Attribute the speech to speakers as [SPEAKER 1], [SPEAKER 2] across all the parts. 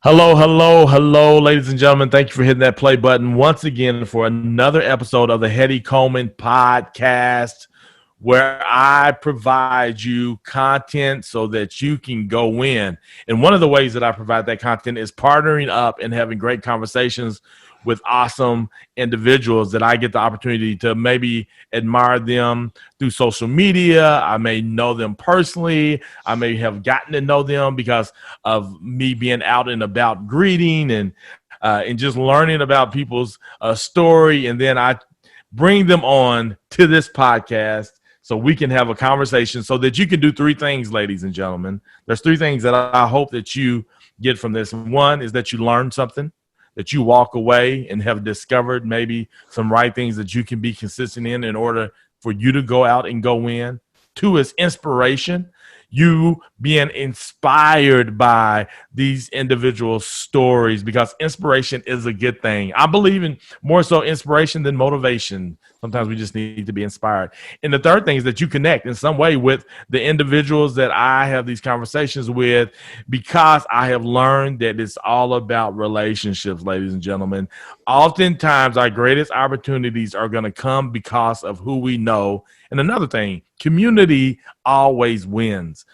[SPEAKER 1] Hello, hello, hello, ladies and gentlemen. Thank you for hitting that play button once again for another episode of the Heady Coleman podcast, where I provide you content so that you can go win. And one of the ways that I provide that content is partnering up and having great conversations with awesome individuals that I get the opportunity to maybe admire them through social media. I may know them personally. I may have gotten to know them because of me being out and about greeting and just learning about people's story. And then I bring them on to this podcast so we can have a conversation so that you can do three things, ladies and gentlemen. There's three things that I hope that you get from this. One is that you learn something, that you walk away and have discovered maybe some right things that you can be consistent in order for you to go out and go win. Two is inspiration. You being inspired by these individual stories, because inspiration is a good thing. I believe in more so inspiration than motivation. Sometimes we just need to be inspired. And the third thing is that you connect in some way with the individuals that I have these conversations with, because I have learned that it's all about relationships, ladies and gentlemen. Oftentimes, our greatest opportunities are going to come because of who we know. And another thing, community always wins.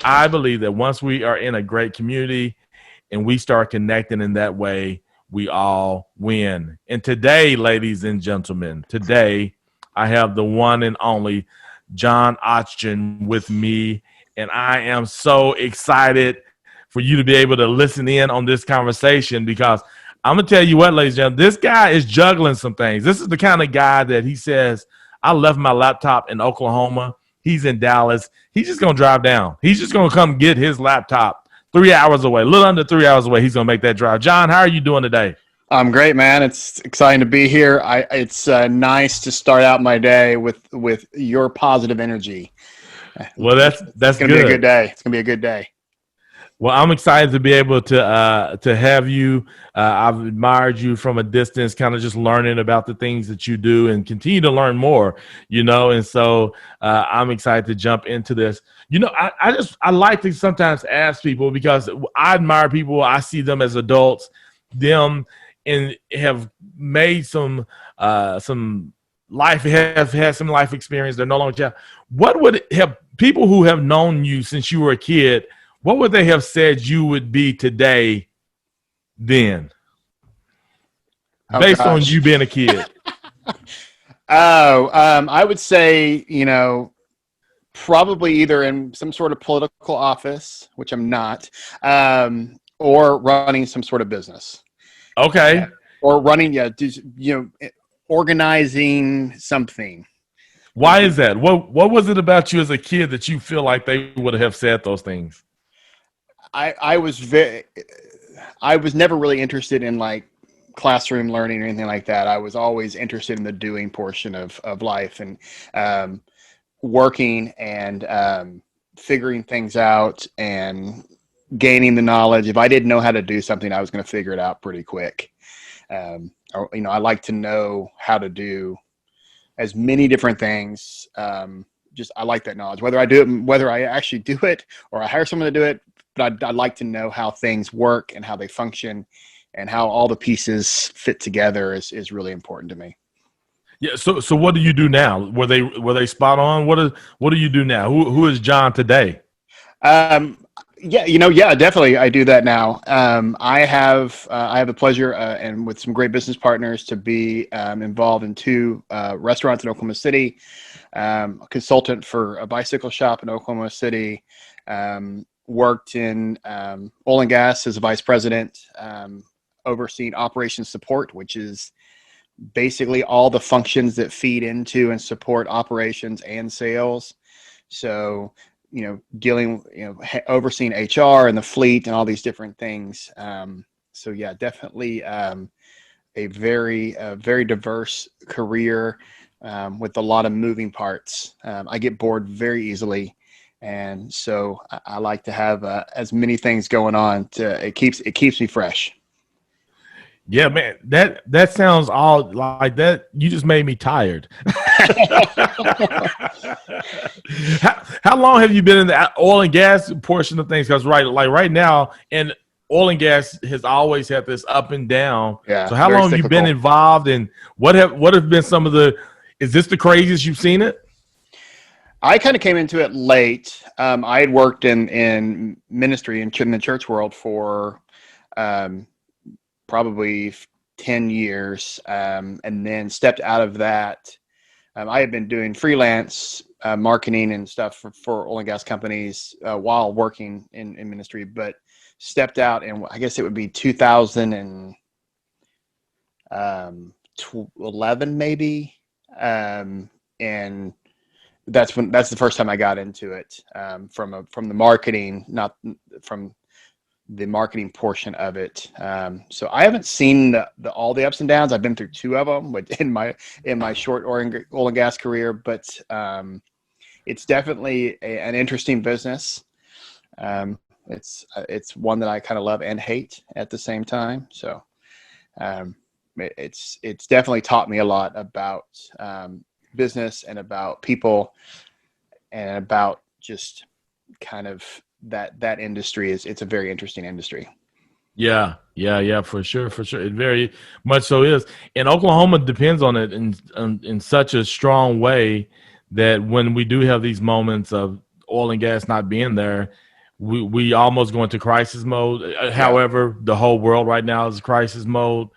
[SPEAKER 1] I believe that once we are in a great community and we start connecting in that way, we all win. And today, ladies and gentlemen, today I have the one and only John Otjen with me. And I am so excited for you to be able to listen in on this conversation, because I'm going to tell you what, ladies and gentlemen, this guy is juggling some things. This is the kind of guy that he says, I left my laptop in Oklahoma. He's in Dallas. He's just going to drive down. He's just going to come get his laptop 3 hours away, a little under 3 hours away. He's going to make that drive. John, how are you doing today?
[SPEAKER 2] I'm great, man. It's exciting to be here. It's nice to start out my day with your positive energy.
[SPEAKER 1] Well, that's
[SPEAKER 2] It's going to be a good day. It's going to be a good day.
[SPEAKER 1] Well, I'm excited to be able to have you. I've admired you from a distance, kind of just learning about the things that you do and continue to learn more, And so I'm excited to jump into this. I like to sometimes ask people, because I admire people. I see them as adults, them and have made some life, have had some life experience. They're no longer child. What would have people who have known you since you were a kid? What would they have said you would be today then, based on you being a kid?
[SPEAKER 2] I would say, probably either in some sort of political office, which I'm not, or running some sort of business.
[SPEAKER 1] Okay.
[SPEAKER 2] Or running, organizing something.
[SPEAKER 1] Why is that? What was it about you as a kid that you feel like they would have said those things?
[SPEAKER 2] I was never really interested in like classroom learning or anything like that. I was always interested in the doing portion of life, and working and figuring things out and gaining the knowledge. If I didn't know how to do something, I was going to figure it out pretty quick. I like to know how to do as many different things. I like that knowledge, whether I actually do it or I hire someone to do it. But I'd like to know how things work and how they function and how all the pieces fit together is really important to me.
[SPEAKER 1] Yeah. So what do you do now? Were they spot on? What do you do now? Who is John today?
[SPEAKER 2] Definitely I do that now. I have the pleasure and with some great business partners to be involved in two restaurants in Oklahoma City, a consultant for a bicycle shop in Oklahoma City, worked in oil and gas as a vice president, overseeing operations support, which is basically all the functions that feed into and support operations and sales. So, overseeing HR and the fleet and all these different things. Definitely a very diverse career with a lot of moving parts. I get bored very easily. And so I like to have as many things going on. It keeps me fresh.
[SPEAKER 1] Yeah, man, that sounds all like that. You just made me tired. How long have you been in the oil and gas portion of things? Because right now, and oil and gas has always had this up and down.
[SPEAKER 2] Yeah,
[SPEAKER 1] So how
[SPEAKER 2] very
[SPEAKER 1] long have you been
[SPEAKER 2] cyclical.
[SPEAKER 1] involved, and what have been some of the? Is this the craziest you've seen it?
[SPEAKER 2] I kind of came into it late. I had worked in ministry in the church world for um, probably 10 years, and then stepped out of that. I had been doing freelance marketing and stuff for oil and gas companies while working in ministry, but stepped out, and I guess it would be 2011 maybe, and that's the first time I got into it, from the marketing, not from the marketing portion of it. So I haven't seen all the ups and downs. I've been through two of them in my short oil and gas career, but it's definitely an interesting business. It's one that I kind of love and hate at the same time. So it's definitely taught me a lot about business and about people and about just kind of that industry. It's a very interesting industry.
[SPEAKER 1] Yeah, for sure, for sure. It very much so is. And Oklahoma depends on it in such a strong way that when we do have these moments of oil and gas not being there, we almost go into crisis mode.
[SPEAKER 2] Yeah.
[SPEAKER 1] However, the whole world right now is crisis mode.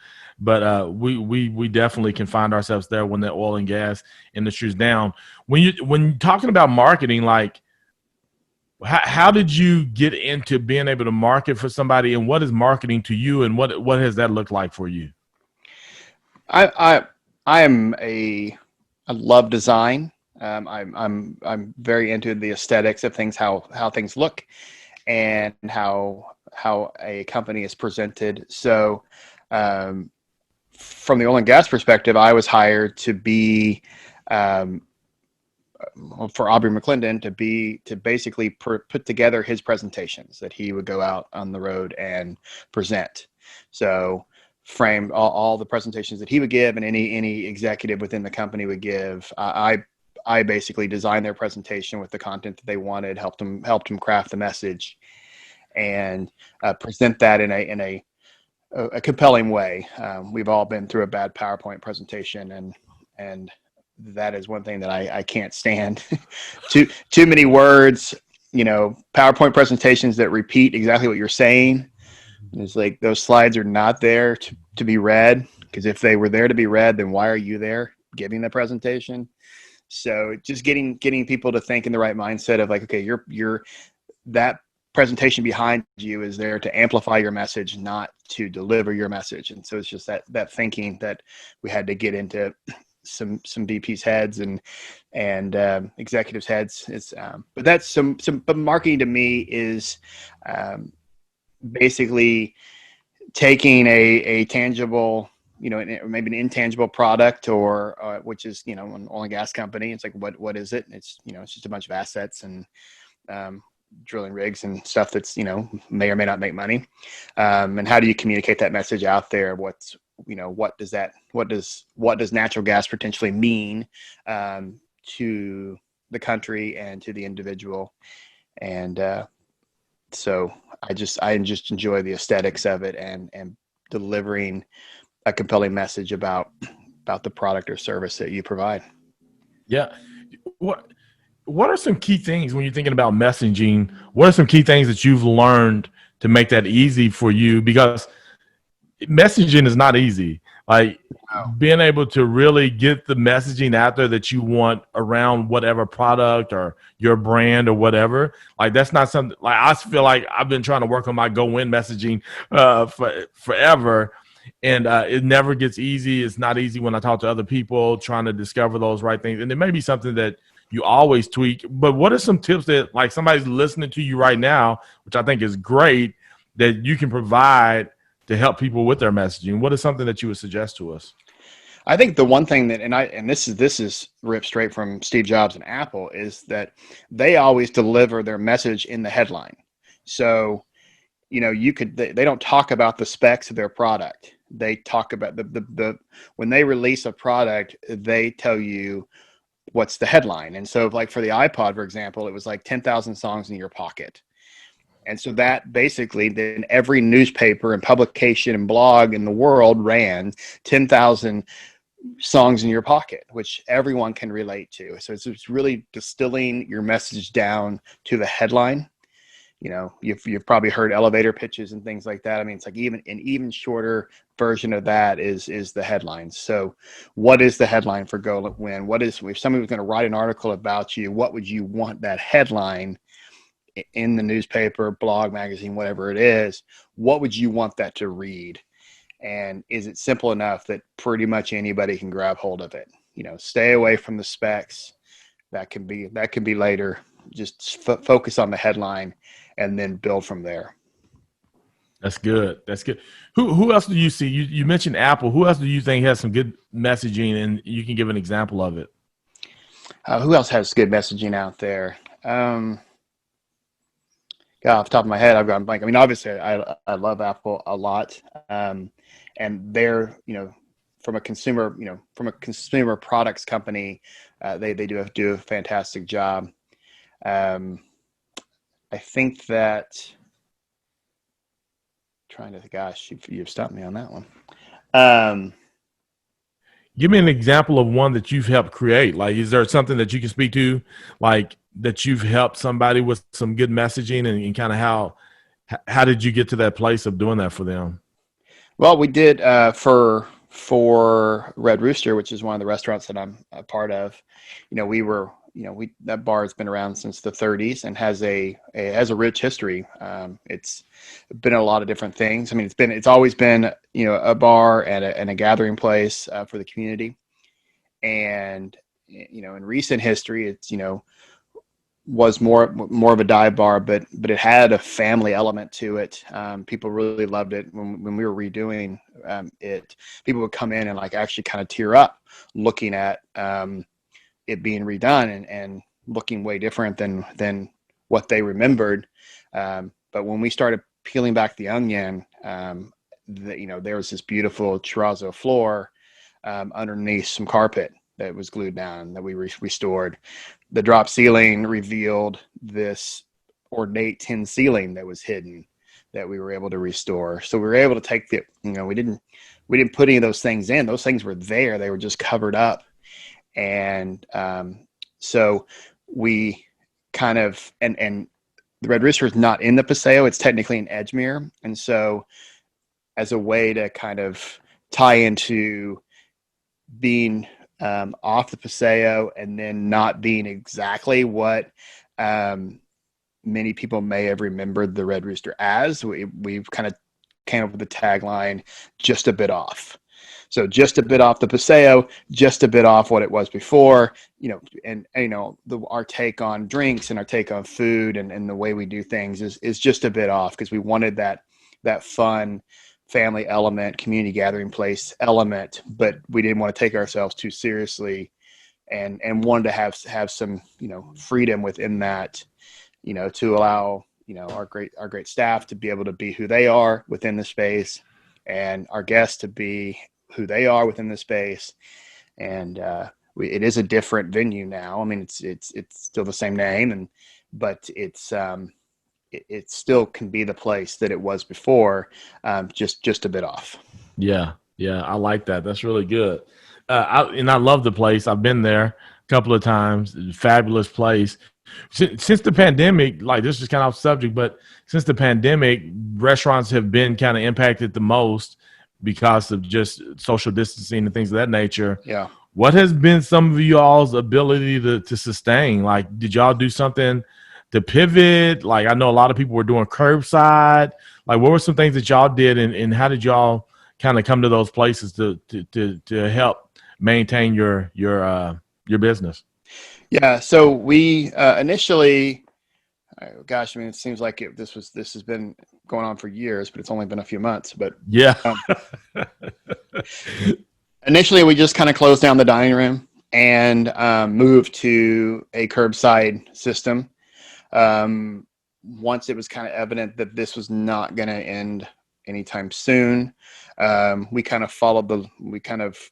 [SPEAKER 1] But we definitely can find ourselves there when the oil and gas industry is down. When you're talking about marketing, like how did you get into being able to market for somebody, and what is marketing to you, and what has that looked like for you?
[SPEAKER 2] I am I love design. I'm very into the aesthetics of things, how things look, and how a company is presented. So, from the oil and gas perspective, I was hired to be um, for Aubrey McClendon to basically put together his presentations that he would go out on the road and present. So frame all the presentations that he would give and any executive within the company would give. I basically designed their presentation with the content that they wanted, helped them craft the message, and present that in a compelling way. We've all been through a bad PowerPoint presentation, and that is one thing that I can't stand. Too many words, PowerPoint presentations that repeat exactly what you're saying. It's like those slides are not there to be read, because if they were there to be read, then why are you there giving the presentation? So just getting people to think in the right mindset of like, okay, you're that presentation behind you is there to amplify your message, not to deliver your message. And so it's just that thinking that we had to get into some VPs heads and executives heads. It's but that's but marketing to me is basically taking a tangible, maybe an intangible product, or which is, an oil and gas company. It's like, what is it? It's, it's just a bunch of assets and drilling rigs and stuff that's, may or may not make money. And how do you communicate that message out there? What does natural gas potentially mean to the country and to the individual? And so I just enjoy the aesthetics of it and delivering a compelling message about the product or service that you provide.
[SPEAKER 1] Yeah. What are some key things when you're thinking about messaging? What are some key things that you've learned to make that easy for you? Because messaging is not easy. Like being able to really get the messaging out there that you want around whatever product or your brand or whatever. Like that's not something, like I feel like I've been trying to work on my go in messaging forever. And it never gets easy. It's not easy when I talk to other people trying to discover those right things. And it may be something that you always tweak. But what are some tips that, like, somebody's listening to you right now, which I think is great, that you can provide to help people with their messaging? What is something that you would suggest to us?
[SPEAKER 2] I think the one thing that, and this is ripped straight from Steve Jobs and Apple, is that they always deliver their message in the headline. So, they don't talk about the specs of their product. they talk about the when they release a product, they tell you what's the headline. And so like for the iPod, for example, it was like 10,000 songs in your pocket. And so that basically then every newspaper and publication and blog in the world ran 10,000 songs in your pocket, which everyone can relate to. So it's really distilling your message down to the headline. You've probably heard elevator pitches and things like that. I mean, it's like even an even shorter version of that is the headline. So what is the headline for Go Win? If somebody was going to write an article about you, what would you want that headline in the newspaper, blog, magazine, whatever it is? What would you want that to read? And is it simple enough that pretty much anybody can grab hold of it? Stay away from the specs. That can be later. Just focus on the headline and then build from there.
[SPEAKER 1] That's good. That's good. Who else do you see? You mentioned Apple. Who else do you think has some good messaging, and you can give an example of it?
[SPEAKER 2] Who else has good messaging out there? God, off the top of my head, I've gone blank. I mean, obviously, I love Apple a lot, and they're from a consumer products company, they do a fantastic job. I think that you've stumped me on that one.
[SPEAKER 1] Give me an example of one that you've helped create. Like, is there something that you can speak to, like that you've helped somebody with some good messaging, and kind of how did you get to that place of doing that for them?
[SPEAKER 2] Well, we did for Red Rooster, which is one of the restaurants that I'm a part of. That bar has been around since the 30s and has a rich history. It's been a lot of different things. I mean, it's always been a bar and a gathering place for the community. And in recent history, it's was more of a dive bar, but it had a family element to it. People really loved it when we were redoing it. People would come in and like actually kind of tear up looking at it being redone and looking way different than what they remembered. But when we started peeling back the onion, there was this beautiful terrazzo floor underneath some carpet that was glued down that we restored. The drop ceiling revealed this ornate tin ceiling that was hidden that we were able to restore. So we were able to take we didn't put any of those things in. Those things were there. They were just covered up. And so we kind of, and the Red Rooster is not in the Paseo. It's technically in Edgemere. And so as a way to kind of tie into being off the Paseo and then not being exactly what many people may have remembered the Red Rooster as, we've kind of came up with the tagline, just a bit off. So just a bit off the Paseo, just a bit off what it was before, our take on drinks and our take on food and the way we do things is just a bit off, because we wanted that fun family element, community gathering place element, but we didn't want to take ourselves too seriously and wanted to have some, freedom within that, to allow, our great staff to be able to be who they are within the space, and our guests to be who they are within the space. And it is a different venue now. I mean, it's still the same name, but it still can be the place that it was before, just a bit off.
[SPEAKER 1] Yeah, I like that. That's really good. I love the place. I've been there a couple of times. Fabulous place. Since the pandemic, like, this is kind of off subject, but since the pandemic, restaurants have been kind of impacted the most because of just social distancing and things of that nature.
[SPEAKER 2] Yeah.
[SPEAKER 1] What has been some of y'all's ability to sustain? Like, did y'all do something to pivot? Like, I know a lot of people were doing curbside. Like, what were some things that y'all did, and how did y'all kind of come to those places to help maintain your business?
[SPEAKER 2] Yeah. So we initially, gosh, I mean, it seems like this has been going on for years, but it's only been a few months. But
[SPEAKER 1] yeah,
[SPEAKER 2] initially we just kind of closed down the dining room and moved to a curbside system. Once it was kind of evident that this was not going to end anytime soon. We kind of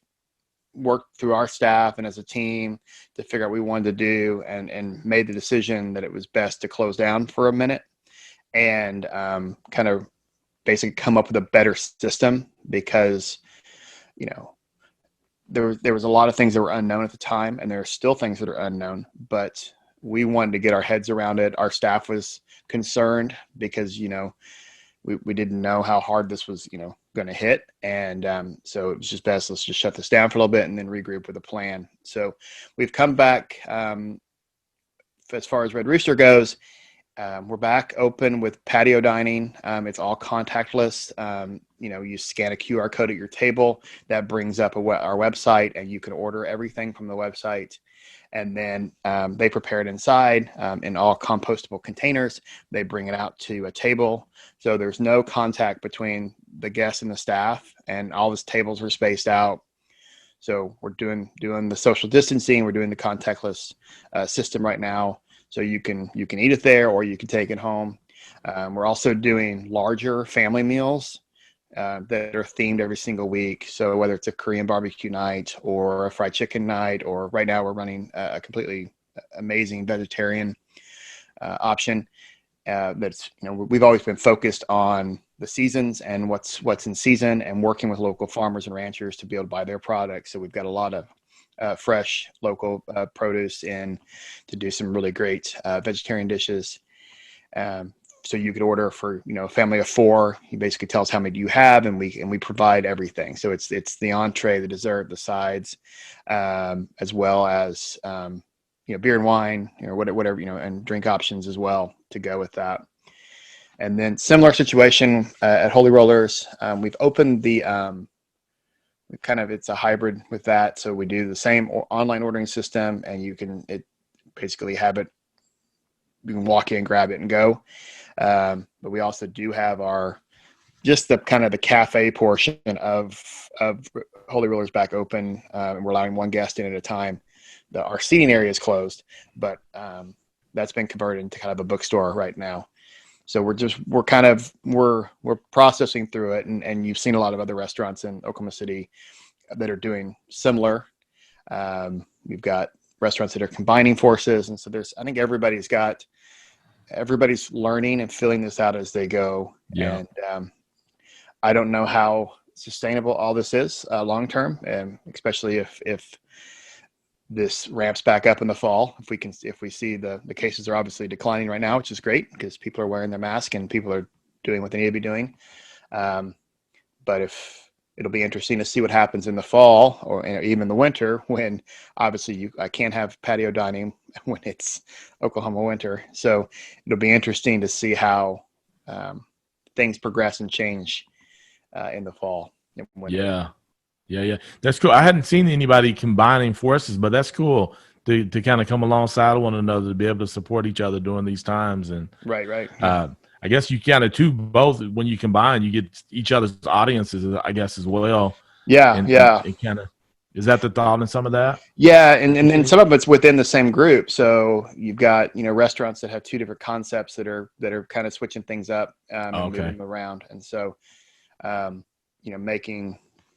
[SPEAKER 2] worked through our staff and as a team to figure out what we wanted to do, and made the decision that it was best to close down for a minute and kind of basically come up with a better system, because there was a lot of things that were unknown at the time, and there are still things that are unknown, but we wanted to get our heads around it. Our staff was concerned because we didn't know how hard this was going to hit, and so it was just best, let's just shut this down for a little bit and then regroup with a plan. So we've come back. As far as Red Rooster goes, we're back open with patio dining. It's all contactless. You scan a QR code at your table that brings up our website, and you can order everything from the website. And then they prepare it inside in all compostable containers. They bring it out to a table. So there's no contact between the guests and the staff, and all these tables are spaced out. So we're doing the social distancing. We're doing the contactless system right now. So you can eat it there, or you can take it home. We're also doing larger family meals that are themed every single week. So whether it's a Korean barbecue night or a fried chicken night, or right now we're running a completely amazing vegetarian option. That's we've always been focused on the seasons and what's in season, and working with local farmers and ranchers to be able to buy their products. So we've got a lot of fresh local produce in to do some really great vegetarian dishes. So you could order for a family of 4. He basically tells how many do you have, and we provide everything. So it's the entree, the dessert, the sides, as well as beer and wine, whatever, and drink options as well to go with that. And then similar situation at Holy Rollers. We've opened the it's a hybrid with that. So we do the same online ordering system, and you can basically have it. You can walk in, grab it, and go. But we also do have the cafe portion of Holy Rollers back open, and we're allowing one guest in at a time. Our seating area is closed, but that's been converted into kind of a bookstore right now. So we're processing through it, and you've seen a lot of other restaurants in Oklahoma City that are doing similar. We've got restaurants that are combining forces, and so I think everybody's learning and filling this out as they go.
[SPEAKER 1] Yeah.
[SPEAKER 2] And I don't know how sustainable all this is long term, and especially if this ramps back up in the fall. If we see the cases are obviously declining right now, which is great because people are wearing their mask and people are doing what they need to be doing. But it'll be interesting to see what happens in the fall, or even the winter, when obviously I can't have patio dining when it's Oklahoma winter. So it'll be interesting to see how things progress and change in the fall and winter.
[SPEAKER 1] Yeah. That's cool. I hadn't seen anybody combining forces, but that's cool to kind of come alongside one another, to be able to support each other during these times. And
[SPEAKER 2] Right.
[SPEAKER 1] I guess you kind of both when you combine, you get each other's audiences, I guess, as well.
[SPEAKER 2] Yeah.
[SPEAKER 1] And kind of, is that the thought in some of that?
[SPEAKER 2] Yeah, and then some of it's within the same group. So you've got restaurants that have 2 different concepts that are kind of switching things up and moving them around, and so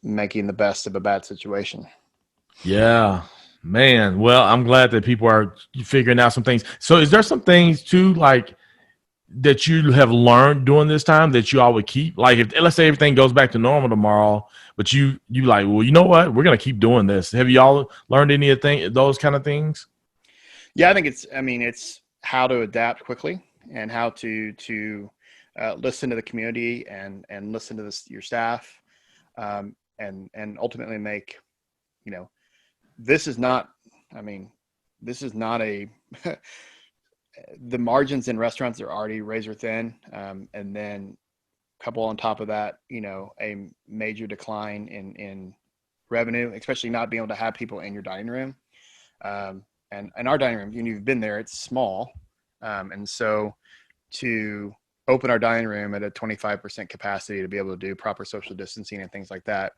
[SPEAKER 2] making the best of a bad situation.
[SPEAKER 1] Yeah, man. Well, I'm glad that people are figuring out some things. So is there some things too, like, that you have learned during this time that you all would keep? Like, if let's say everything goes back to normal tomorrow, but you like, well, you know what, we're gonna keep doing this. Have y'all learned anything, those kind of things?
[SPEAKER 2] Yeah, I think it's how to adapt quickly, and how to listen to the community, and listen to your staff, and ultimately make this is not a the margins in restaurants are already razor thin, and then couple on top of that, a major decline in revenue, especially not being able to have people in your dining room. And our dining room, you've been there, it's small. And so to open our dining room at a 25% capacity to be able to do proper social distancing and things like that,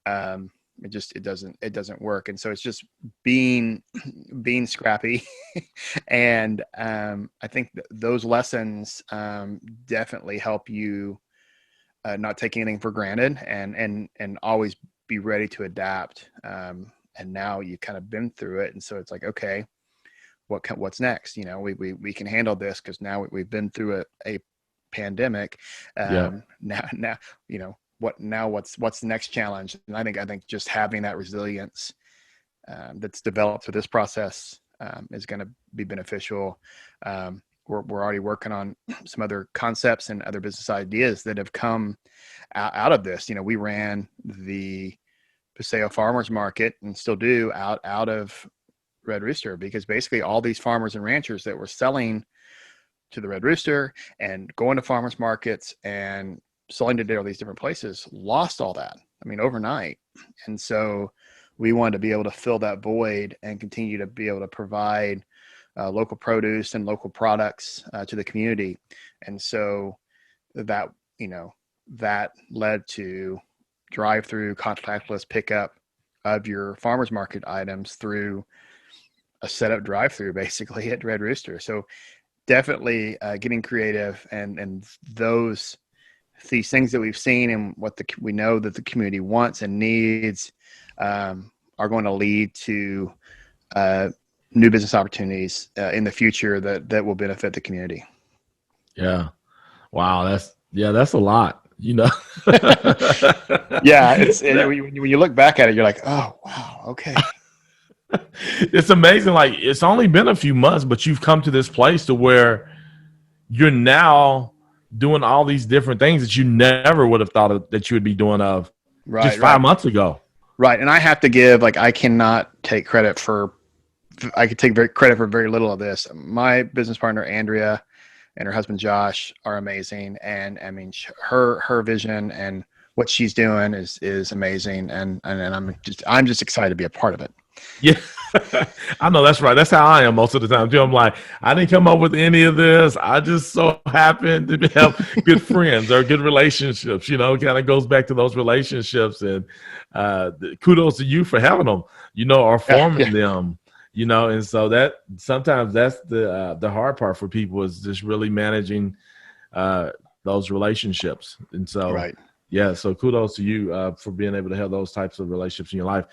[SPEAKER 2] it doesn't work. And so it's just being scrappy. And I think those lessons definitely help you not take anything for granted, and always be ready to adapt. And now you've kind of been through it, and so it's like, okay, what's next? We can handle this because now we've been through a pandemic.
[SPEAKER 1] Yeah.
[SPEAKER 2] Now what's the next challenge? And I think just having that resilience that's developed through this process is going to be beneficial. We're already working on some other concepts and other business ideas that have come out of this. We ran the Paseo Farmers Market and still do out of Red Rooster, because basically all these farmers and ranchers that were selling to the Red Rooster and going to farmers markets and selling to all these different places lost all that. I mean, overnight. And so we wanted to be able to fill that void and continue to be able to provide local produce and local products to the community. And so that led to drive-through contactless pickup of your farmers market items through a setup drive-through basically at Red Rooster. So definitely getting creative, and these things that we've seen and what we know that the community wants and needs are going to lead to new business opportunities in the future that will benefit the community.
[SPEAKER 1] Yeah. Wow. That's a lot,
[SPEAKER 2] Yeah. When you look back at it, you're like, oh, wow. Okay.
[SPEAKER 1] It's amazing. Like, it's only been a few months, but you've come to this place to where you're now doing all these different things that you never would have thought that you would be doing just 5 months ago.
[SPEAKER 2] Right. And I have to give, I cannot take credit for, I could take credit for very little of this. My business partner, Andrea, and her husband, Josh, are amazing. And I mean, her vision and what she's doing is amazing. And I'm just excited to be a part of it.
[SPEAKER 1] Yeah, I know that's right. That's how I am most of the time too. I'm like, I didn't come up with any of this. I just so happened to have good friends or good relationships. Kind of goes back to those relationships, and kudos to you for having them. Or forming them. And so that sometimes that's the hard part for people, is just really managing those relationships. And so,
[SPEAKER 2] right.
[SPEAKER 1] Yeah, so kudos to you for being able to have those types of relationships in your life.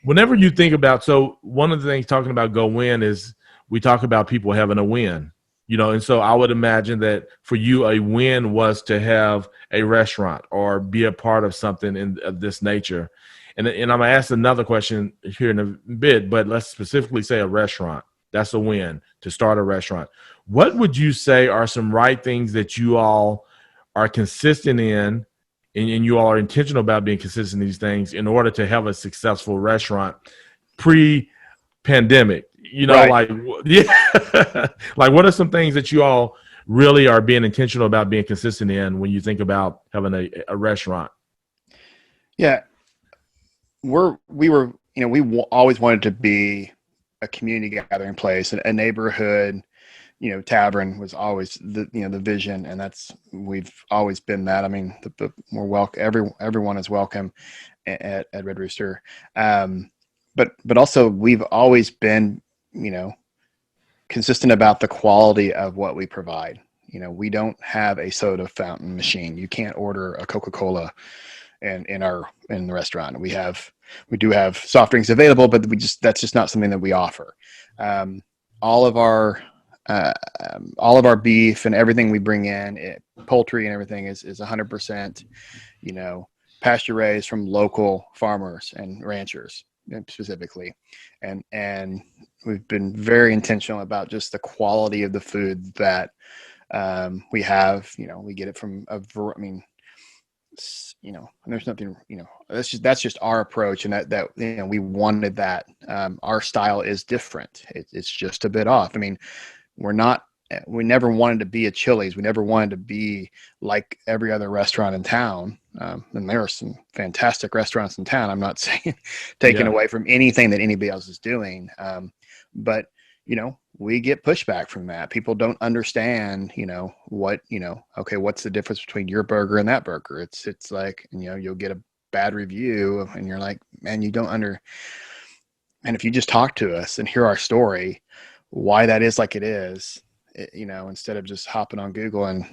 [SPEAKER 1] Whenever you think about, so one of the things talking about go win is we talk about people having a win, and so I would imagine that for you, a win was to have a restaurant or be a part of something of this nature. And I'm going to ask another question here in a bit, but let's specifically say a restaurant. That's a win, to start a restaurant. What would you say are some right things that you all are consistent in, and you all are intentional about being consistent in these things in order to have a successful restaurant pre-pandemic?
[SPEAKER 2] Right.
[SPEAKER 1] Like what are some things that you all really are being intentional about being consistent in when you think about having a restaurant?
[SPEAKER 2] Yeah. We always wanted to be a community gathering place, a neighborhood, tavern was always the vision, and we've always been that. I mean, we're welcome. Everyone is welcome at Red Rooster. But also we've always been, consistent about the quality of what we provide. We don't have a soda fountain machine. You can't order a Coca-Cola in the restaurant. We do have soft drinks available, but that's just not something that we offer. All of our beef and everything we bring in, poultry and everything is 100%, pasture raised from local farmers and ranchers specifically. And we've been very intentional about just the quality of the food that we have. We get it from and there's nothing, that's just our approach, and that we wanted that. Our style is different. It's just a bit off. I mean, we never wanted to be a Chili's. We never wanted to be like every other restaurant in town. And there are some fantastic restaurants in town. I'm not saying taking away from anything that anybody else is doing. But we get pushback from that. People don't understand, okay, what's the difference between your burger and that burger? It's like, you'll get a bad review and you're like, man, and if you just talk to us and hear our story, why that is like it is, instead of just hopping on Google and,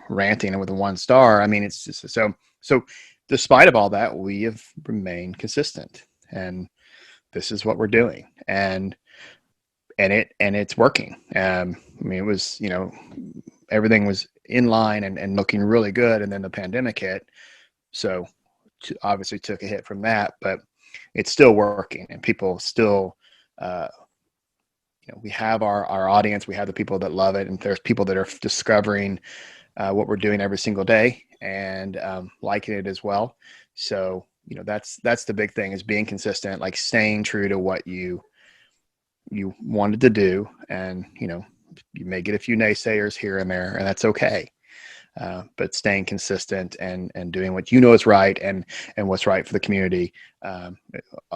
[SPEAKER 2] ranting with a 1 star. I mean, it's just so despite of all that, we have remained consistent, and this is what we're doing. And it's working. I mean, it was, everything was in line and looking really good. And then the pandemic hit. So obviously took a hit from that, but it's still working, and people still, we have our audience, we have the people that love it, and there's people that are discovering what we're doing every single day and liking it as well. So, that's the big thing, is being consistent, like staying true to what you wanted to do. And, you may get a few naysayers here and there, and that's okay. But staying consistent and doing what is right and what's right for the community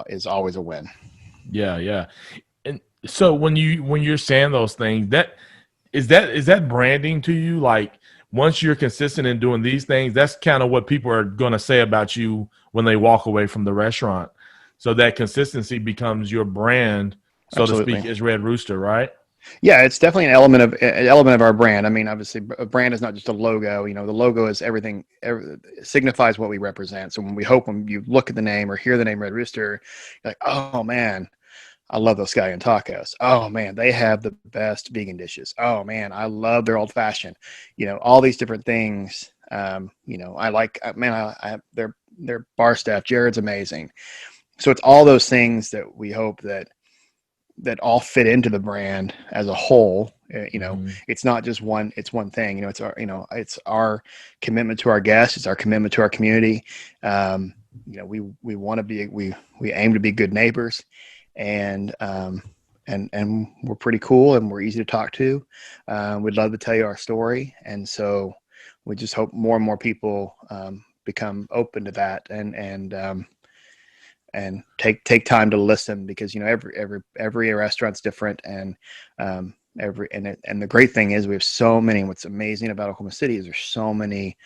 [SPEAKER 2] is always a win.
[SPEAKER 1] Yeah, yeah. And so when you're saying those things, is that branding to you? Like, once you're consistent in doing these things, that's kind of what people are going to say about you when they walk away from the restaurant. So that consistency becomes your brand, so to
[SPEAKER 2] Absolutely.
[SPEAKER 1] speak, as Red Rooster, right?
[SPEAKER 2] Yeah, it's definitely an element of our brand. I mean, obviously, a brand is not just a logo. The logo is everything. It signifies what we represent. So when you look at the name or hear the name Red Rooster, you're like, oh man, I love those Scallion tacos. Oh man, they have the best vegan dishes. Oh man, I love their old fashioned. All these different things. I like. Man, I have their bar staff. Jared's amazing. So it's all those things that we hope that all fit into the brand as a whole.
[SPEAKER 1] Mm-hmm.
[SPEAKER 2] It's not just it's one thing. It's our commitment to our guests. It's our commitment to our community. We want to be, we aim to be good neighbors, and we're pretty cool, and we're easy to talk to. We'd love to tell you our story. And so we just hope more and more people become open to that, and take time to listen, because every restaurant's different, and and the great thing is we have so many. What's amazing about Oklahoma City is there's so many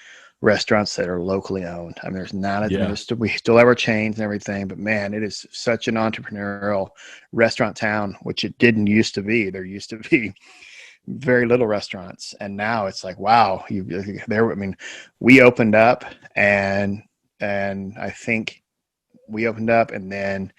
[SPEAKER 2] restaurants that are locally owned. I mean, there's not
[SPEAKER 1] Yeah.
[SPEAKER 2] we still have our chains and everything, but man, it is such an entrepreneurial restaurant town, which it didn't used to be. There used to be very little restaurants, and now it's like, wow, I mean, we opened up, and I think we opened up, and then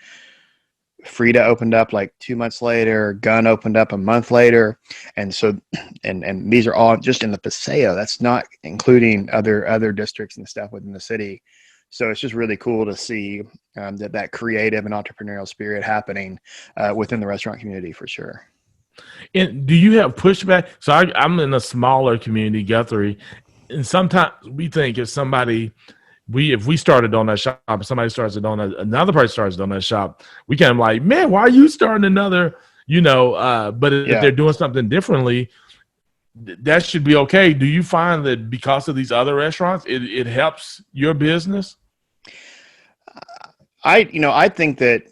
[SPEAKER 2] Frida opened up like 2 months later. Gun opened up a month later, and so, and these are all just in the Paseo. That's not including other districts and stuff within the city. So it's just really cool to see that creative and entrepreneurial spirit happening within the restaurant community, for sure.
[SPEAKER 1] And do you have pushback? So I'm in a smaller community, Guthrie, and sometimes we think if we started on that shop, if somebody starts it on another person starts on that shop, we kind of like, man, why are you starting another? But if they're doing something differently, that should be okay. Do you find that because of these other restaurants, it helps your business?
[SPEAKER 2] I think that,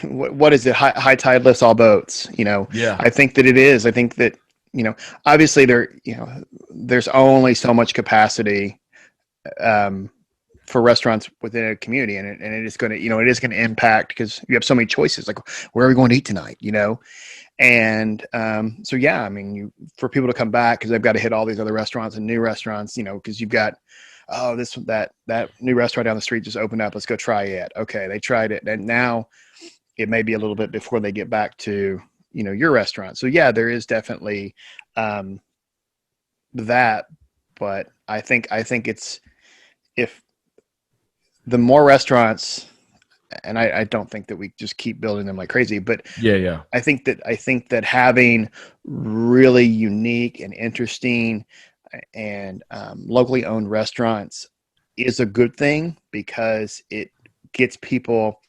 [SPEAKER 2] what is it? High tide lifts all boats.
[SPEAKER 1] Yeah.
[SPEAKER 2] I think that it is. I think that, obviously there's only so much capacity for restaurants within a community, and it is going to, it is going to impact, because you have so many choices. Like, where are we going to eat tonight? And so yeah, I mean, for people to come back, because they've got to hit all these other restaurants and new restaurants, because you've got, oh, that new restaurant down the street just opened up. Let's go try it. Okay, they tried it, and now it may be a little bit before they get back to your restaurant. So yeah, there is definitely that, but I think it's, if the more restaurants, and I don't think that we just keep building them like crazy, but
[SPEAKER 1] Yeah.
[SPEAKER 2] I think that having really unique and interesting and locally owned restaurants is a good thing, because it gets people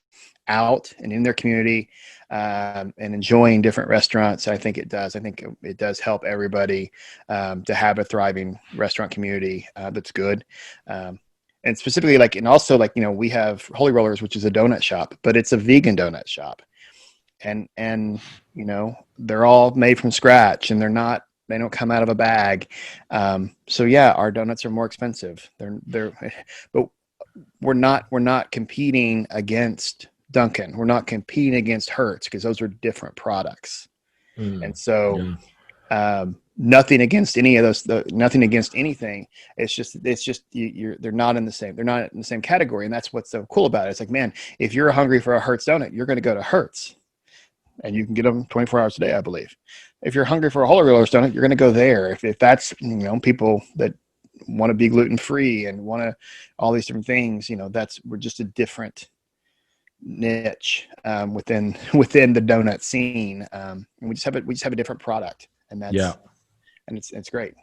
[SPEAKER 2] out and in their community and enjoying different restaurants. I think it does. I think it does help everybody to have a thriving restaurant community that's good. And specifically, and also we have Holy Rollers, which is a donut shop, but it's a vegan donut shop. And they're all made from scratch, and they don't come out of a bag. So yeah, our donuts are more expensive. But we're not competing against Dunkin'. We're not competing against Hertz, because those are different products. And
[SPEAKER 1] Mm.
[SPEAKER 2] so,
[SPEAKER 1] Yeah.
[SPEAKER 2] nothing against any of those, nothing against anything. It's just they're not in the same, they're not in the same category. And that's what's so cool about it. It's like, man, if you're hungry for a Hertz donut, you're going to go to Hertz, and you can get them 24 hours a day, I believe. If you're hungry for a Whole Wheat donut, you're going to go there. If that's, people that want to be gluten free and want to all these different things, we're just a different niche within the donut scene, and we just have a different product, and
[SPEAKER 1] Yeah.
[SPEAKER 2] it's great.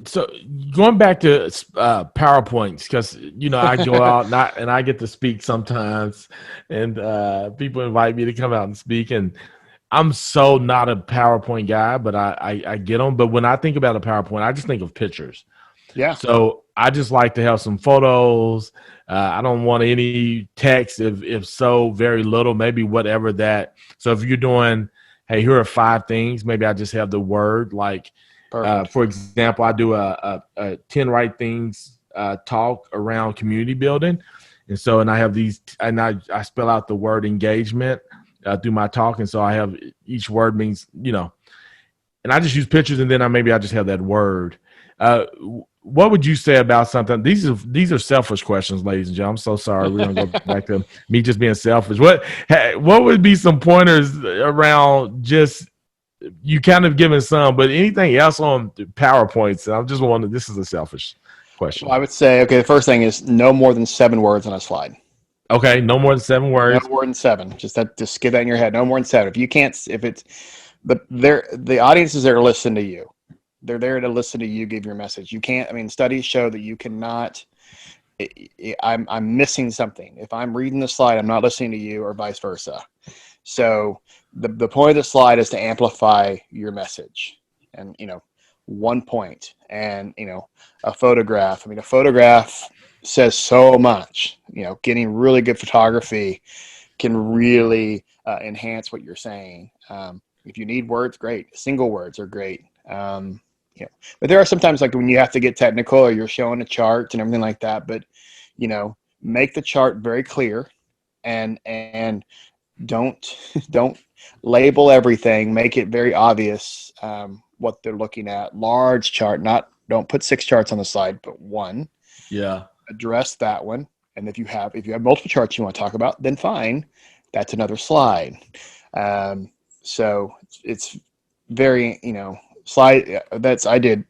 [SPEAKER 1] So going back to PowerPoints, because I go out and I get to speak sometimes, and people invite me to come out and speak, and I'm so not a PowerPoint guy, but I get them. But when I think about a PowerPoint, I just think of pictures.
[SPEAKER 2] Yeah.
[SPEAKER 1] So I just like to have some photos. I don't want any text, if so, very little, maybe whatever that. So if you're doing, hey, here are 5 things, maybe I just have the word like,
[SPEAKER 2] Perfect.
[SPEAKER 1] for example, I do a 10 right things talk around community building. And I have these, and I spell out the word engagement through my talk. And so I have each word means, and I just use pictures, and then I just have that word. Uh, what would you say about something? These are selfish questions, ladies and gentlemen. I'm so sorry. We're gonna go back to me just being selfish. What would be some pointers around just you kind of giving some, but anything else on PowerPoints? I'm just wondering. This is a selfish
[SPEAKER 2] Well,
[SPEAKER 1] question.
[SPEAKER 2] I would say, okay, the first thing is no more than 7 words on a slide.
[SPEAKER 1] Okay, no more than 7 words.
[SPEAKER 2] No more than seven. Just get that in your head. No more than seven. If you can't, if it's, but the audience is there to listen to you. They're there to listen to you give your message. You can't. I mean, studies show that you cannot. I'm missing something. If I'm reading the slide, I'm not listening to you, or vice versa. So the point of the slide is to amplify your message, and one point, and a photograph. I mean, a photograph says so much. Getting really good photography can really enhance what you're saying. If you need words, great. Single words are great. But there are sometimes like when you have to get technical, or you're showing a chart and everything like that. But make the chart very clear, and don't don't label everything. Make it very obvious what they're looking at. Large chart, not don't put 6 charts on the slide, but one.
[SPEAKER 1] Yeah.
[SPEAKER 2] Address that one. And if you have multiple charts you want to talk about, then fine, that's another slide. So it's very slide. That's I did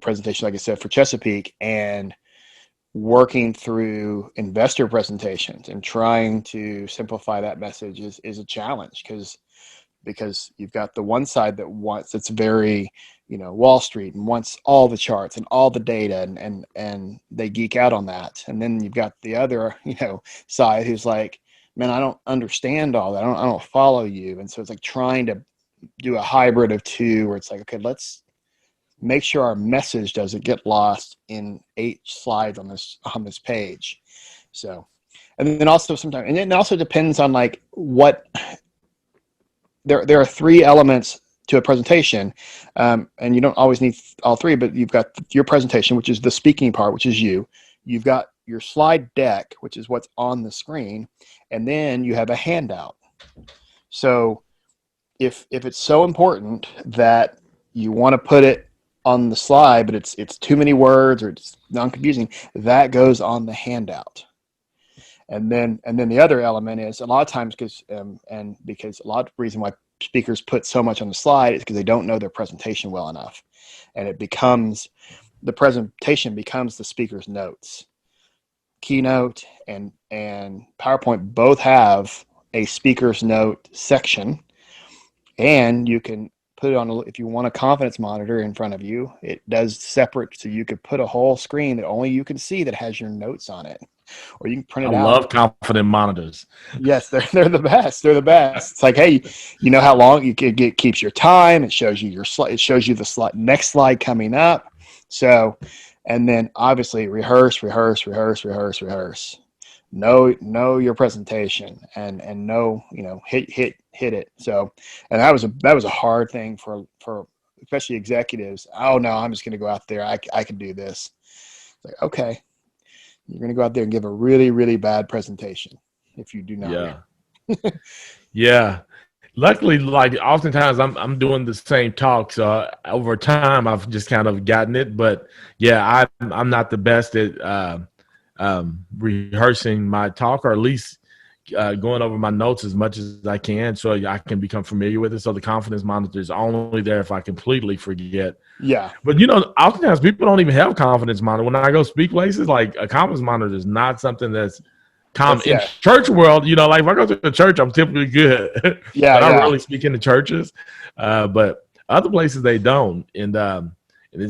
[SPEAKER 2] presentation, like I said, for Chesapeake, and working through investor presentations and trying to simplify that message is a challenge, because you've got the one side it's very Wall Street, and wants all the charts and all the data, and they geek out on that. And then you've got the other side who's like, man, I don't understand all that, I don't follow you. And so it's like trying to do a hybrid of two, where it's like, okay, let's make sure our message doesn't get lost in 8 slides on this page. So, and then also sometimes, and it also depends on like what there are 3 elements to a presentation, and you don't always need all 3, but you've got your presentation, which is the speaking part, which is you've got your slide deck, which is what's on the screen, and then you have a handout. So if it's so important that you want to put it on the slide, but it's too many words, or it's non-confusing, that goes on the handout. And then the other element is, a lot of times, because a lot of reason why speakers put so much on the slide is because they don't know their presentation well enough, and the presentation becomes the speaker's notes. Keynote and PowerPoint both have a speaker's note section, and you can put it on if you want a confidence monitor in front of you, it does separate, so you could put a whole screen that only you can see that has your notes on it, or you can print
[SPEAKER 1] I
[SPEAKER 2] it out.
[SPEAKER 1] love confident monitors.
[SPEAKER 2] Yes, they're the best. They're the best. It's like, hey, you know how long keeps your time. It shows you your slide. It shows you the next slide coming up. So, and then obviously rehearse. Know your presentation, and know hit it. So, and that was a hard thing for especially executives. Oh no, I'm just going to go out there. I can do this. It's like, okay, you're going to go out there and give a really, really bad presentation if you do not.
[SPEAKER 1] Yeah. Yeah. Luckily, like oftentimes I'm doing the same talk, so over time I've just kind of gotten it. But yeah, I'm not the best at rehearsing my talk, or at least going over my notes as much as I can, so I can become familiar with it. So the confidence monitor is only there if I completely forget.
[SPEAKER 2] Yeah.
[SPEAKER 1] But oftentimes people don't even have confidence monitor. When I go speak places, like a confidence monitor is not something that's common in
[SPEAKER 2] Yeah.
[SPEAKER 1] church world. Like if I go to a church, I'm typically good,
[SPEAKER 2] Yeah.
[SPEAKER 1] but I
[SPEAKER 2] Yeah.
[SPEAKER 1] rarely speak in the churches. But other places they don't, and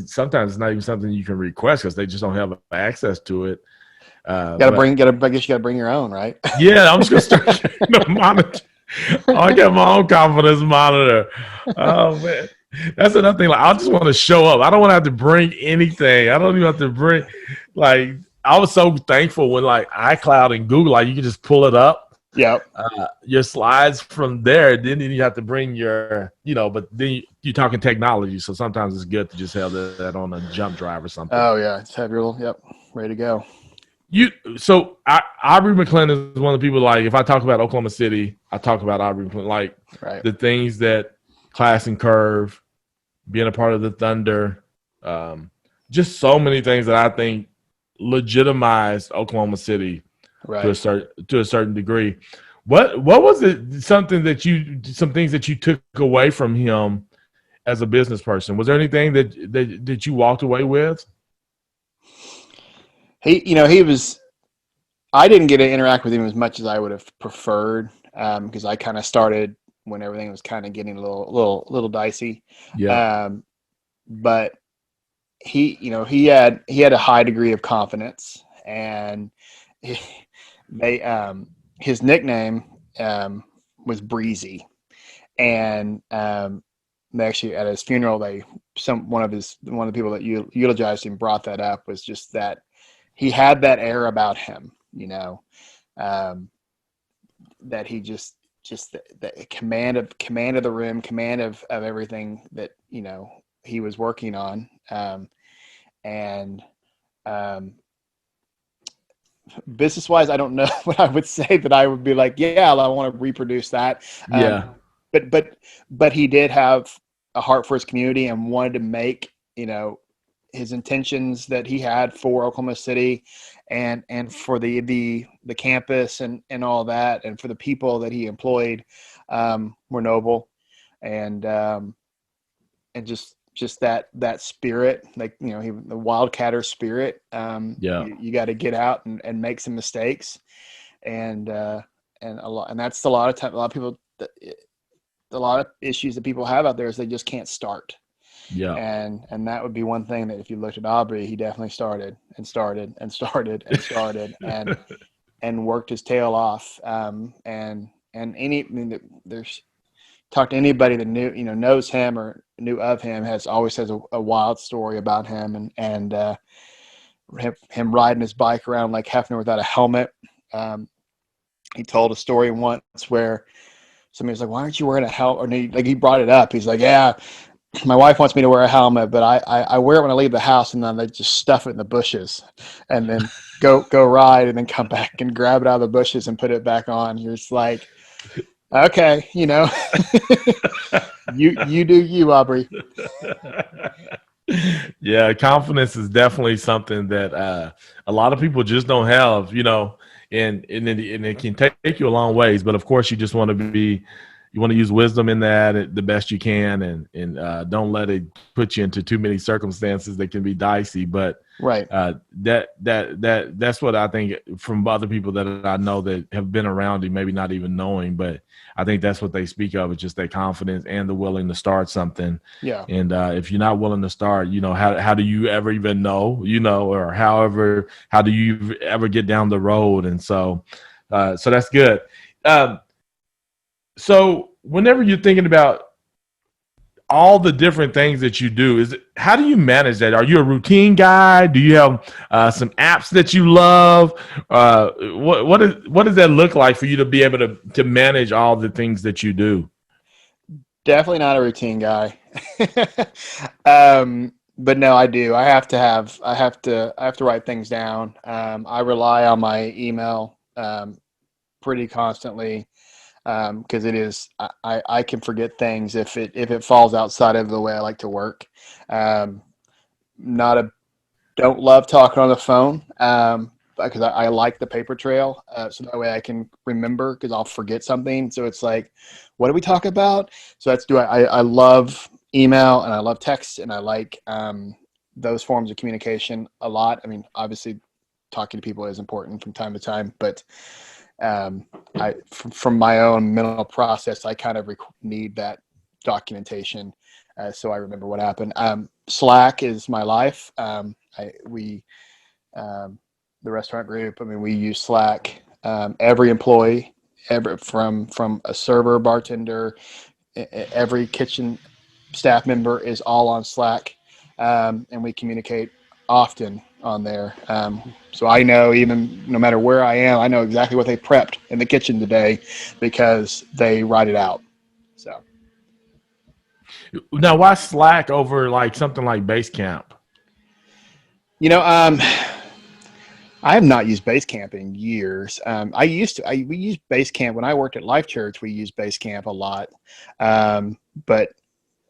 [SPEAKER 1] sometimes it's not even something you can request because they just don't have access to it. But
[SPEAKER 2] I guess you gotta bring your own, right?
[SPEAKER 1] yeah, I'm just gonna start getting a monitor. I got my own confidence monitor. Oh man, that's another thing. Like, I just want to show up. I don't want to have to bring anything. I don't even have to bring. Like, I was so thankful when like iCloud and Google, like you can just pull it up,
[SPEAKER 2] Yep.
[SPEAKER 1] your slides from there. Then you have to bring your, But then you're talking technology, so sometimes it's good to just have that on a jump drive or something.
[SPEAKER 2] Oh yeah, just have your little ready to go.
[SPEAKER 1] Aubrey McClendon is one of the people, like if I talk about Oklahoma City, I talk about Aubrey McClendon, like
[SPEAKER 2] Right.
[SPEAKER 1] the things that Class and Curve, being a part of the Thunder, just so many things that I think legitimized Oklahoma City to
[SPEAKER 2] Right.
[SPEAKER 1] a certain degree. What was it? Some things that you took away from him as a business person? Was there anything that you walked away with?
[SPEAKER 2] He was. I didn't get to interact with him as much as I would have preferred, because I kind of started when everything was kind of getting a little dicey.
[SPEAKER 1] Yeah,
[SPEAKER 2] Um, but he had a high degree of confidence, and he, they his nickname was Breezy, and they actually at his funeral one of the people that eulogized him brought that up, was just that he had that air about him, um, that he just the command of the room, command of everything that he was working on, and um, business wise, I don't know what I would say that I would be like, yeah, I want to reproduce that.
[SPEAKER 1] yeah,
[SPEAKER 2] But he did have a heart for his community and wanted to make, his intentions that he had for Oklahoma City and for the campus and all that, and for the people that he employed, were noble, and just that spirit, like, the wildcatter spirit.
[SPEAKER 1] yeah.
[SPEAKER 2] You got to get out and make some mistakes, and that's a lot of time. A lot of people, a lot of issues that people have out there is they just can't start.
[SPEAKER 1] Yeah.
[SPEAKER 2] And that would be one thing that if you looked at Aubrey, he definitely started and worked his tail off. There's talk to anybody that knows him or knew of him, always has a wild story about him, and him riding his bike around Lake Hefner without a helmet. He told a story once where somebody was like, "Why aren't you wearing a helmet?" Or he brought it up. He's like, "Yeah, my wife wants me to wear a helmet, but I wear it when I leave the house, and then they just stuff it in the bushes, and then go ride, and then come back and grab it out of the bushes and put it back on." You're just like, okay, you do you, Aubrey.
[SPEAKER 1] Yeah, confidence is definitely something that a lot of people just don't have, and it can take you a long ways. But of course, you want to use wisdom in that the best you can, and don't let it put you into too many circumstances that can be dicey. But
[SPEAKER 2] Right.
[SPEAKER 1] That's what I think from other people that I know that have been around him, maybe not even knowing, but I think that's what they speak of, is just their confidence and the willing to start something.
[SPEAKER 2] Yeah.
[SPEAKER 1] And if you're not willing to start, how do you ever even know, or how do you ever get down the road? And so that's good. So whenever you're thinking about all the different things that you do, how do you manage that? Are you a routine guy? Do you have some apps that you love? What does that look like for you to be able to manage all the things that you do?
[SPEAKER 2] Definitely not a routine guy. But no, I do. I have to write things down. I rely on my email pretty constantly. because it is, I can forget things if it falls outside of the way I like to work. Um, not a don't love talking on the phone, because I like the paper trail, so that way I can remember, because I'll forget something. So it's like, what do we talk about? So I love email, and I love text, and I like those forms of communication a lot. I mean, obviously, talking to people is important from time to time, but from my own mental process, I kind of need that documentation, so I remember what happened. Slack is my life. The restaurant group, I mean, we use Slack. Every employee, from a server, bartender, every kitchen staff member is all on Slack, and we communicate often on there. So I know, even no matter where I am, I know exactly what they prepped in the kitchen today, because they write it out. So
[SPEAKER 1] Now, why Slack over like something like Basecamp?
[SPEAKER 2] you know, I have not used Basecamp in years. We used Basecamp when I worked at Life Church. We used Basecamp a lot, but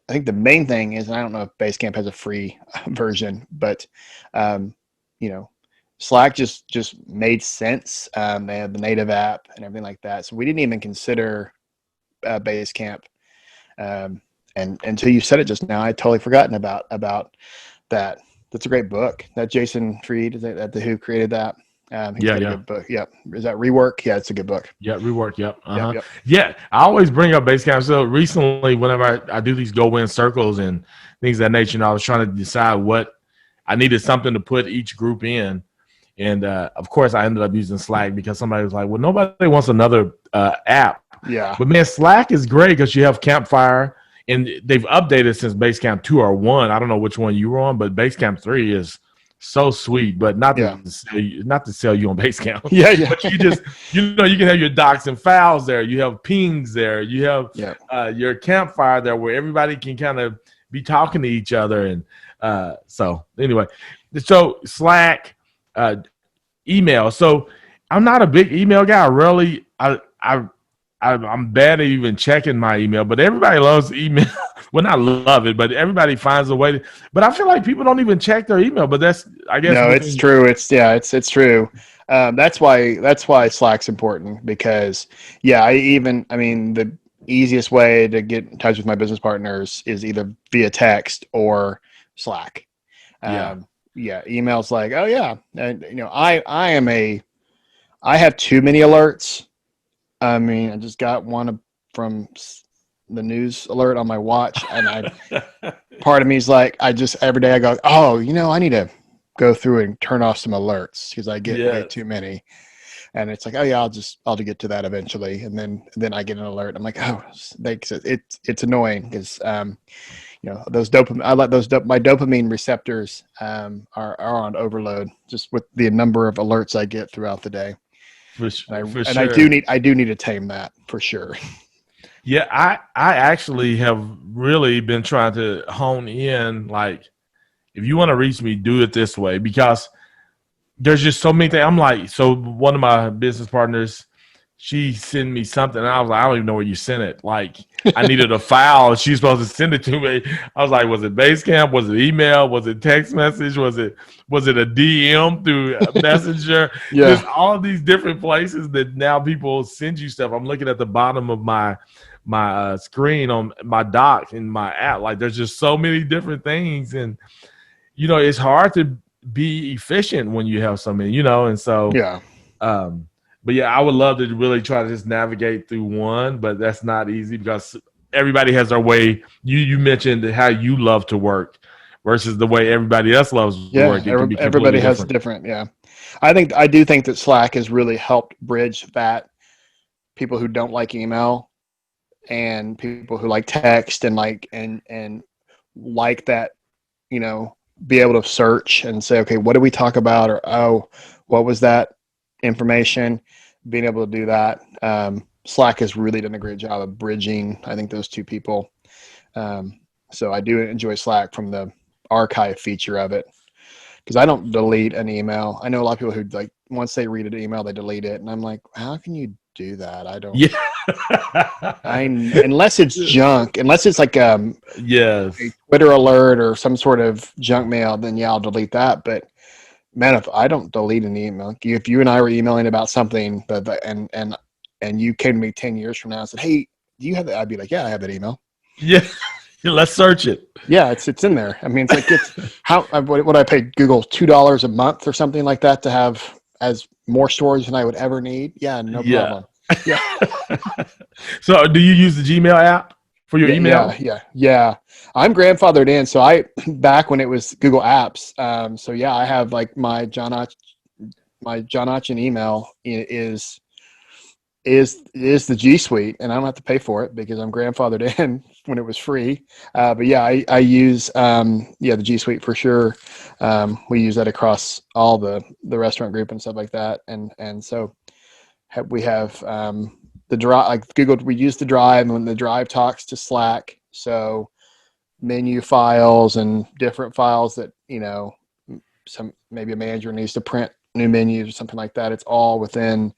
[SPEAKER 2] I think the main thing is, and I don't know if Basecamp has a free version, but you know, Slack just made sense. They have the native app and everything like that, so we didn't even consider Basecamp. And until you said it just now, I had totally forgotten about that. That's a great book. That Jason Fried, is that the Who created that? He's got a good book. Yep. Is that Rework? Yeah, it's a good book.
[SPEAKER 1] Yeah, rework. Yep.
[SPEAKER 2] Yep.
[SPEAKER 1] Yeah, I always bring up Basecamp. So recently, whenever I do these go win circles and things of that nature, and I was trying to decide what I needed something to put each group in. And of course, I ended up using Slack because somebody was like, well, nobody wants another app.
[SPEAKER 2] Yeah.
[SPEAKER 1] But man, Slack is great because you have Campfire, and they've updated since Basecamp 2 or 1. I don't know which one you were on, but Basecamp 3 is so sweet, but not to sell you on Basecamp.
[SPEAKER 2] Yeah.
[SPEAKER 1] But you just, you can have your docs and files there. You have pings there. You have your Campfire there where everybody can kind of be talking to each other. And so anyway, so Slack, email. So I'm not a big email guy. I'm bad at even checking my email, but everybody loves email. Well, not love it, but everybody finds a way to. But I feel like people don't even check their email. But that's, I guess.
[SPEAKER 2] No, it's true. It's true. That's why Slack's important, because the easiest way to get in touch with my business partners is either via text or Slack. Emails like, oh yeah, I have too many alerts. I mean, I just got one from the news alert on my watch, and part of me is like, every day I go, oh, I need to go through and turn off some alerts, because I get way too many. And it's like, oh yeah, I'll get to that eventually. And then I get an alert. I'm like, oh, it's annoying, because those my dopamine receptors are on overload, just with the number of alerts I get throughout the day.
[SPEAKER 1] For sure.
[SPEAKER 2] I do need to tame that, for sure.
[SPEAKER 1] Yeah, I actually have really been trying to hone in, like, if you want to reach me, do it this way, because there's just so many things. I'm like, so one of my business partners, she sent me something, and I was like, I don't even know where you sent it. Like, I needed a file, and she's supposed to send it to me. I was like, was it Basecamp? Was it email? Was it text message? Was it a DM through Messenger?
[SPEAKER 2] Yeah.
[SPEAKER 1] There's all these different places that now people send you stuff. I'm looking at the bottom of my screen on my doc in my app. Like, there's just so many different things, and it's hard to be efficient when you have so many. And so but yeah, I would love to really try to just navigate through one, but that's not easy, because everybody has their way. You mentioned how you love to work versus the way everybody else loves to work. It can be
[SPEAKER 2] everybody has different. Yeah, I do think that Slack has really helped bridge that, people who don't like email and people who like text and like that, be able to search and say, okay, what did we talk about? Or, oh, what was that information? Being able to do that. Slack has really done a great job of bridging, I think, those two people. So I do enjoy Slack from the archive feature of it, because I don't delete an email. I know a lot of people who, like, once they read an email, they delete it. And I'm like, how can you do that? I don't.
[SPEAKER 1] Yeah.
[SPEAKER 2] Unless it's junk, unless it's like
[SPEAKER 1] Yes.
[SPEAKER 2] a Twitter alert or some sort of junk mail, then yeah, I'll delete that. But man, if I don't delete an email, if you and I were emailing about something and you came to me 10 years from now and said, "Hey, do you have that?" I'd be like, "Yeah, I have that email."
[SPEAKER 1] Yeah. Let's search it.
[SPEAKER 2] Yeah, it's in there. I mean, it's like it's how what I paid Google $2 a month or something like that to have as more storage than I would ever need. Yeah, no
[SPEAKER 1] Yeah.
[SPEAKER 2] problem. Yeah,
[SPEAKER 1] So, do you use the Gmail app for your email?
[SPEAKER 2] yeah. I'm grandfathered in, so I back when it was Google Apps. So yeah, I have like my John Otjen email is the G Suite, and I don't have to pay for it because I'm grandfathered in when it was free. But yeah, I use the G Suite for sure. We use that across all the restaurant group and stuff like that, and so we have the drive, like Google. We use the Drive, and when the Drive talks to Slack, so menu files and different files that some maybe a manager needs to print new menus or something like that. It's all within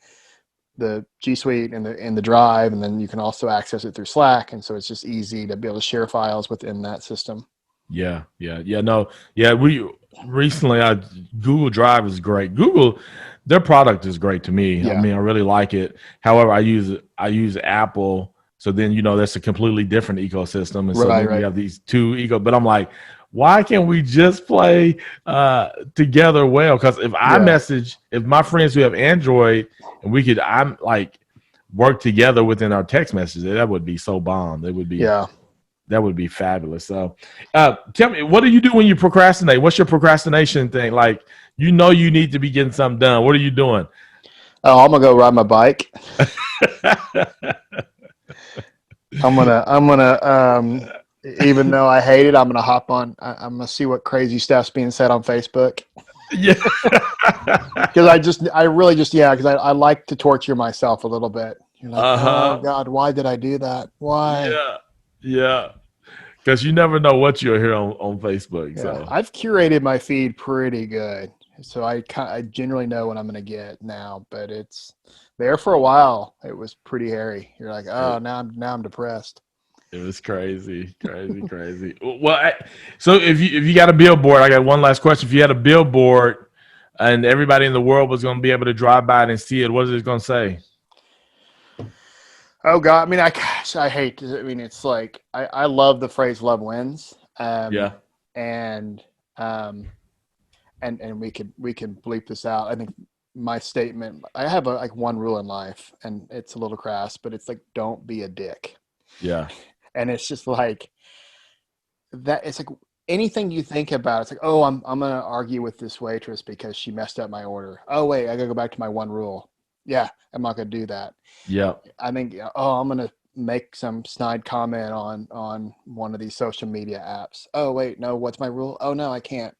[SPEAKER 2] the G Suite and the Drive, and then you can also access it through Slack, and so it's just easy to be able to share files within that system.
[SPEAKER 1] Yeah, no, yeah. We recently, Google Drive is great. Google, their product is great to me. I
[SPEAKER 2] Yeah,
[SPEAKER 1] mean, I really like it. However, I use Apple, so then that's a completely different ecosystem, and so then you
[SPEAKER 2] right.
[SPEAKER 1] have these two but I'm like, why can't we just play together well? Because
[SPEAKER 2] Yeah,
[SPEAKER 1] if my friends who have Android, and I'm like work together within our text messages, that would be so bomb.
[SPEAKER 2] yeah.
[SPEAKER 1] That would be fabulous. So, tell me, what do you do when you procrastinate? What's your procrastination thing? Like, you need to be getting something done. What are you doing?
[SPEAKER 2] Oh, I'm gonna go ride my bike. I'm gonna even though I hate it, I'm gonna hop on. I'm gonna see what crazy stuff's being said on Facebook
[SPEAKER 1] Yeah.
[SPEAKER 2] because I really just because I like to torture myself a little bit. You're like, oh
[SPEAKER 1] Uh-huh.
[SPEAKER 2] God, why did I do that? Why?
[SPEAKER 1] Yeah. Yeah. Because you never know what you'll hear on Facebook.
[SPEAKER 2] Yeah,
[SPEAKER 1] So,
[SPEAKER 2] I've curated my feed pretty good, so I generally know what I'm gonna get now. But it's there for a while. It was pretty hairy. You're like, oh,
[SPEAKER 1] it,
[SPEAKER 2] now I'm depressed.
[SPEAKER 1] it was crazy, crazy, crazy. Well, so if you got a billboard, I got one last question. If you had a billboard and everybody in the world was going to be able to drive by it and see it, what is it going to say?
[SPEAKER 2] Oh God, I mean, I hate. I mean, it's like I love the phrase "love wins,"
[SPEAKER 1] Yeah.
[SPEAKER 2] and um, and we can bleep this out. I think my statement. I have like one rule in life, and it's a little crass, but it's like don't be a dick.
[SPEAKER 1] Yeah.
[SPEAKER 2] And it's just like that. It's like anything you think about. It's like, oh, I'm gonna argue with this waitress because she messed up my order. Oh wait, I gotta go back to my one rule. Yeah, I'm not gonna do that.
[SPEAKER 1] Yeah.
[SPEAKER 2] I think, oh, I'm gonna make some snide comment on one of these social media apps. Oh wait, no, what's my rule? Oh no, I can't.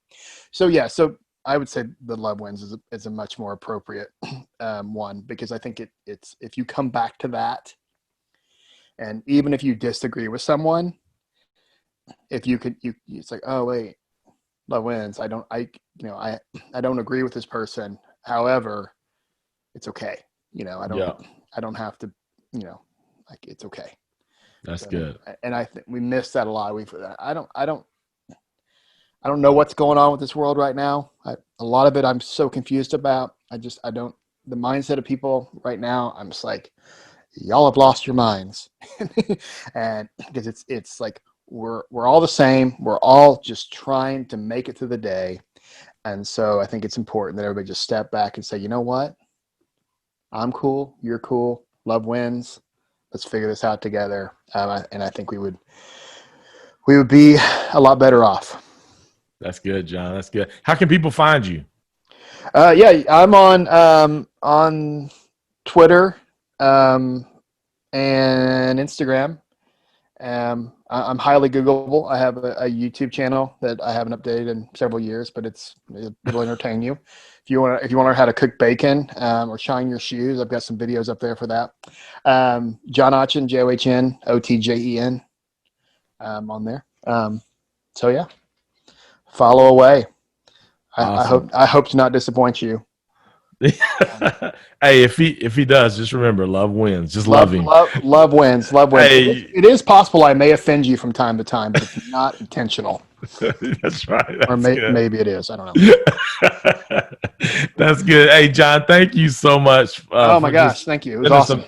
[SPEAKER 2] So I would say the love wins is a much more appropriate one because I think it's if you come back to that, and even if you disagree with someone, if you could, it's like, oh wait, love wins. I don't agree with this person. However, it's okay.
[SPEAKER 1] Yeah.
[SPEAKER 2] I don't have to, like it's okay.
[SPEAKER 1] That's
[SPEAKER 2] So I think,
[SPEAKER 1] good.
[SPEAKER 2] and I think we miss that a lot. I don't know what's going on with this world right now. A lot of it I'm so confused about. I don't, the mindset of people right now, I'm just like, y'all have lost your minds. And because it's like, we're all the same. We're all just trying to make it through the day. And so I think it's important that everybody just step back and say, you know what? I'm cool. You're cool. Love wins. Let's figure this out together. And I think we would be a lot better off.
[SPEAKER 1] That's good, John. That's good. How can people find you?
[SPEAKER 2] Yeah, I'm on Twitter and Instagram. I'm highly Googleable. I have a YouTube channel that I haven't updated in several years, but it'll entertain you. If you want to learn how to cook bacon or shine your shoes, I've got some videos up there for that. John Otjen, John Otjen, on there. So yeah, follow away.
[SPEAKER 1] Awesome.
[SPEAKER 2] I hope to not disappoint you.
[SPEAKER 1] Hey, if he does, just remember, love wins. Just love him.
[SPEAKER 2] Love wins. Love wins.
[SPEAKER 1] Hey,
[SPEAKER 2] It is possible I may offend you from time to time, but it's not intentional.
[SPEAKER 1] that's right.
[SPEAKER 2] Or
[SPEAKER 1] That's good.
[SPEAKER 2] maybe it is. I don't know.
[SPEAKER 1] That's good. Hey, John, thank you so much
[SPEAKER 2] Oh my
[SPEAKER 1] for
[SPEAKER 2] gosh,
[SPEAKER 1] just
[SPEAKER 2] thank you. It was
[SPEAKER 1] spending
[SPEAKER 2] awesome.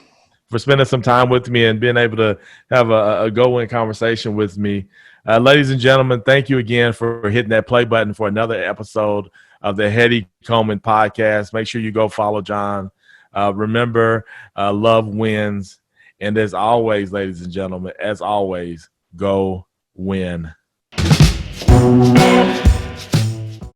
[SPEAKER 1] some spending some time with me and being able to have a go-in conversation with me. Ladies and gentlemen, thank you again for hitting that play button for another episode of the Heady Coleman podcast. Make sure you go follow John. Remember, love wins. And as always, ladies and gentlemen, as always, go win.